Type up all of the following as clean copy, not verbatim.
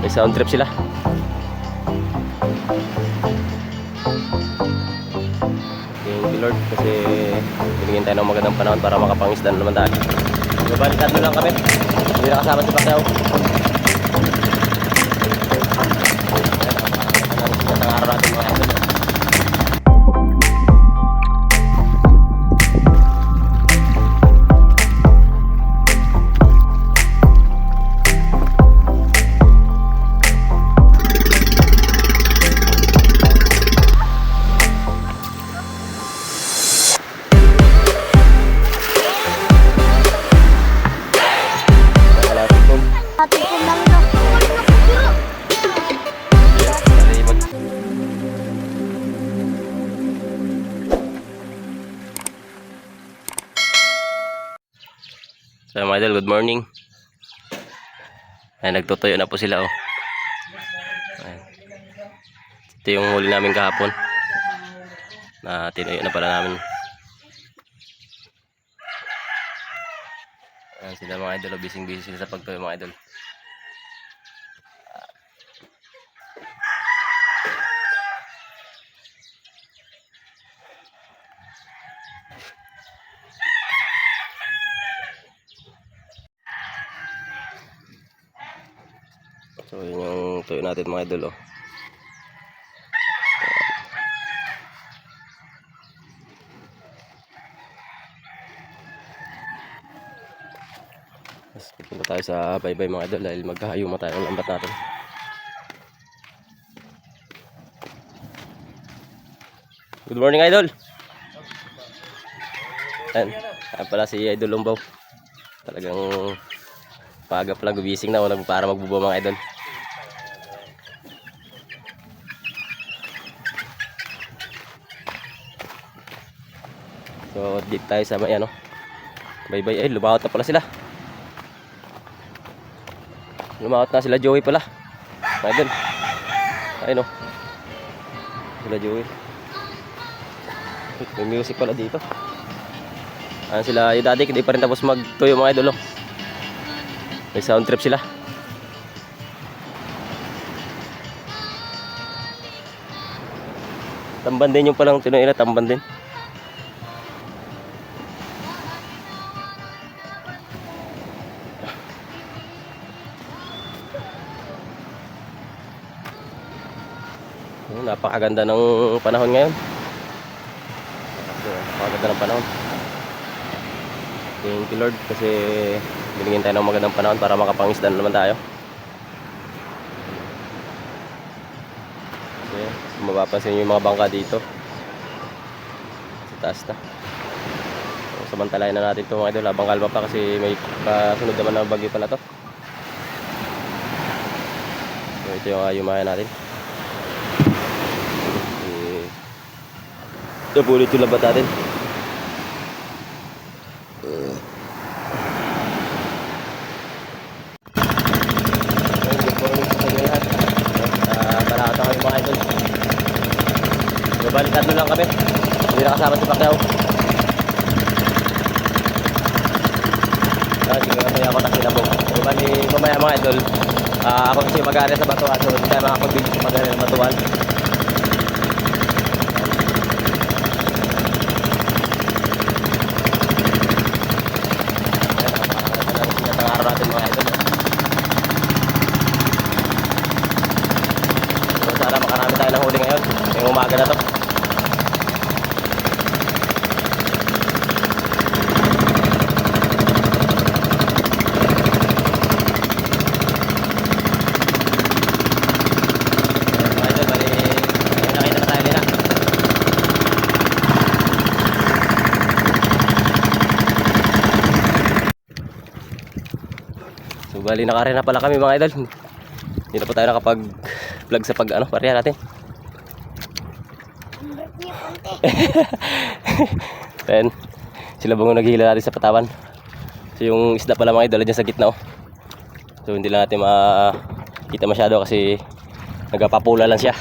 May sound trip sila. Thank you Lord kasi binigyan tayo ng magandang panahon para makapangisda na naman tayo. Babalikan mo lang kami. Hindi nakasama si Pacquiao. Ang araw natin mga idol. So mga idol, good morning. Ay, nagtutuyo na po sila oh. Ayan. Ito yung huli namin kahapon. Na tinuyo na pala namin. Ayan sila mga idol, busy sila sa pagtuyo mga idol. So yun yung tuyo natin mga idol oh. Mas pupunta tayo sa baybay mga idol dahil magkahayuma tayo ng lambat natin. Good morning idol. Ayan pala si Idol Lumbaw. Talagang paga pala gumising na para magbubo mga idol. So dito tayo sa may ano baybay. Ay lumawat na pala sila. Lumawat na sila Joey pala mga idol. Ayun oh. Sila Joey. May music pala dito. Ayan sila yung daddy, hindi pa rin tapos magtuyo mga idol oh. May sound trip sila. Tamban din yung palang tinuyo na, tamban din. Napakaganda ng panahon ngayon. Napakaganda ng panahon. Thank you Lord kasi binigyan tayo ng magandang panahon para makapangisda na naman tayo. Kasi mapapansin yung mga bangka dito sa taas na. So, samantalayan na natin ito mga idol habang kalma pa kasi may kasunod naman ng bagyo pala to. So, ito yung ayumahan natin. Nabulit yung labat natin. Malakot kami mga idol. Babalikan mo lang kami. Hindi nakasama si Pacquiao. Sige mamaya ako kasi nabog. Mamaya mga idol, ako kasi mag-aaral sa batuan. So hindi tayo makapag-video sa mag-aaral sa batuan. Sana makarami tayo ng huli ngayon ngayong umaga na to. Nakita na tayo nila. So bali nakarin na pala kami mga idol. Hindi na po tayo nakapag-vlog sa pag-ano, pareha natin. Then, sila bang naghihila natin sa patawan. So yung isda pala mga idol dyan sa gitna oh. So hindi lang natin makita masyado kasi nagpapula lang siya.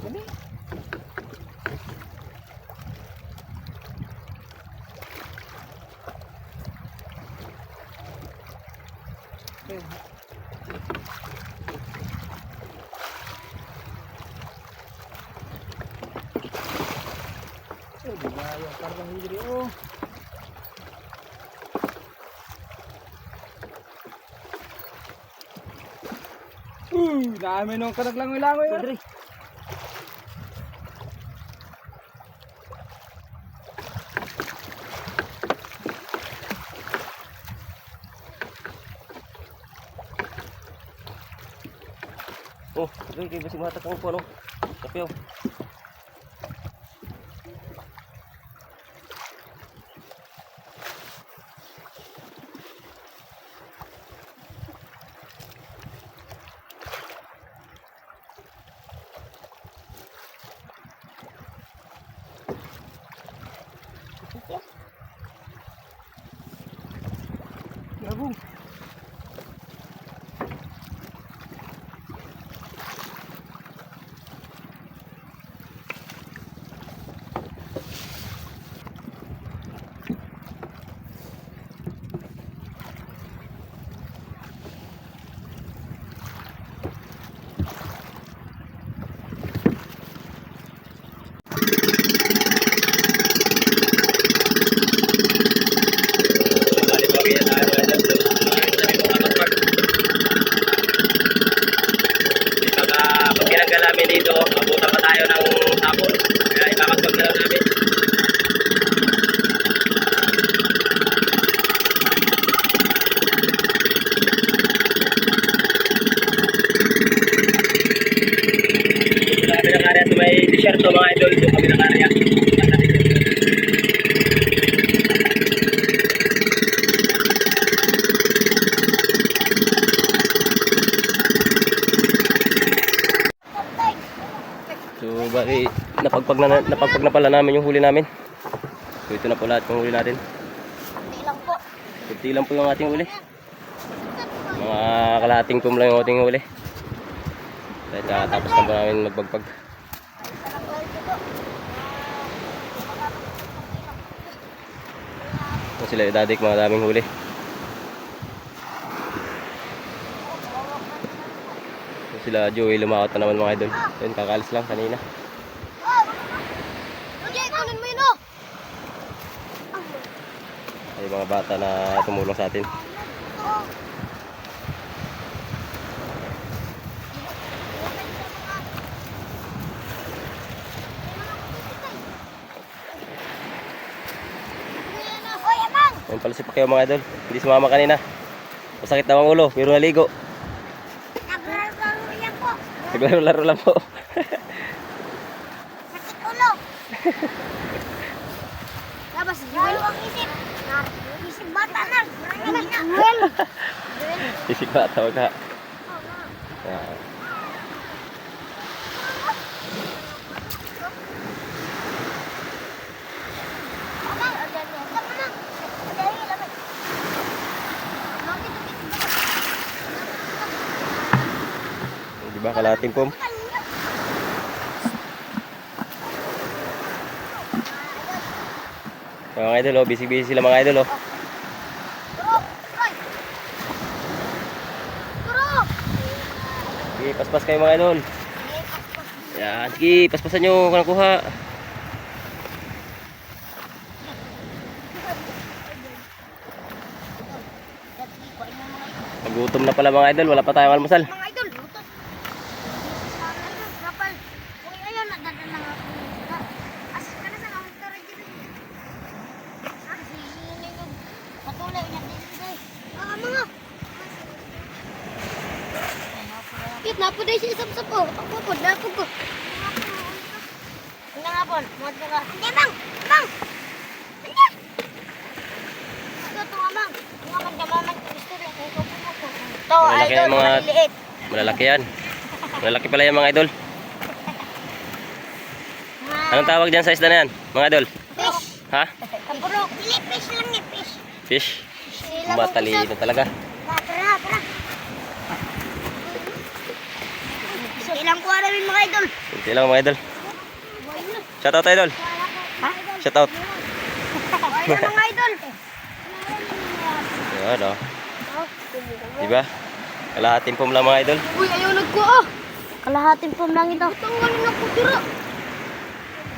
Dali. Di ba yung kargang hili oh. Dami nung karaglangoy-langoy. Padre. Oh, kayo basig mahatak ang upo, no? Kapyo. Gabung. Namin dito, mabuta pa tayo ng hapon. Kaya ipapagpag na lang namin. Dito na kami ng area sa may disyerto mga idol. Dito kami ng area. So bali napagpag na pala namin yung huli namin. So ito na po lahat ng huli natin. Kunti lang po. Kunti lang po yung ating huli. Mga kalahating tum lang yung ating huli. Dahil tapos na po namin magpagpag. So sila idadik mga daming huli. Sila Joey lumakot na naman mga idol. Yun, kakalis lang kanina. Kunin mo yun oh. Ay mga bata na tumulong sa atin. Ayun pala si Pacquiao mga idol. Hindi sumama kanina. Masakit daw ang ulo, pero naligo. Naglaro yan po. Naglaro-laro lang po. Sakit ulo. Labas, Joel ang isip. Isip bata na. Joel. Isip ba tawag ka? Yeah. Di ba kalating pom? So, mga idol, oh, busy-busy sila mga idol, oh. Sige, paspas kayo mga idol. Yan, sige, paspasan nyo kung nakuha. Nagutom na pala mga idol, wala pa tayong almusal. Mga idol, luto. Kapal. Kung ayaw, nadadala nga ako. Asas ka na sa kauntar. Patulay na din. Mga. Kit, napuday siya isap-sap ko. Ako po, napog ko. Hindi nga po, mga ka. Hindi, mang! Mang! Hindi! Ito, ito nga, mang. Mga magdamaman ko gusto rin. Ito po po. Ito, Malalaki idol, yan, mga- maliliit. Malalaki yan. Malalaki pala yan mga idol. Anong tawag dyan sa isda na yan, mga idol? Fish. Ha? Kapuro, pili, fish lang eh, fish. Fish? Sila mo Matalino talaga. Tara, tara. So, ilang kuha namin mga idol? Hindi lang mga idol. Shout out idol. Ha? Shout out. Ayun mga idol. Yan o. Diba? Kalahating pom lang mga idol. Uy, ayaw nagkuha. Kalahating pom lang ito. Tanggalin ako tira.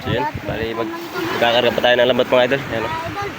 So yun, bali magkakarga pa tayo ng lambat mga idol. Yan o. Idol.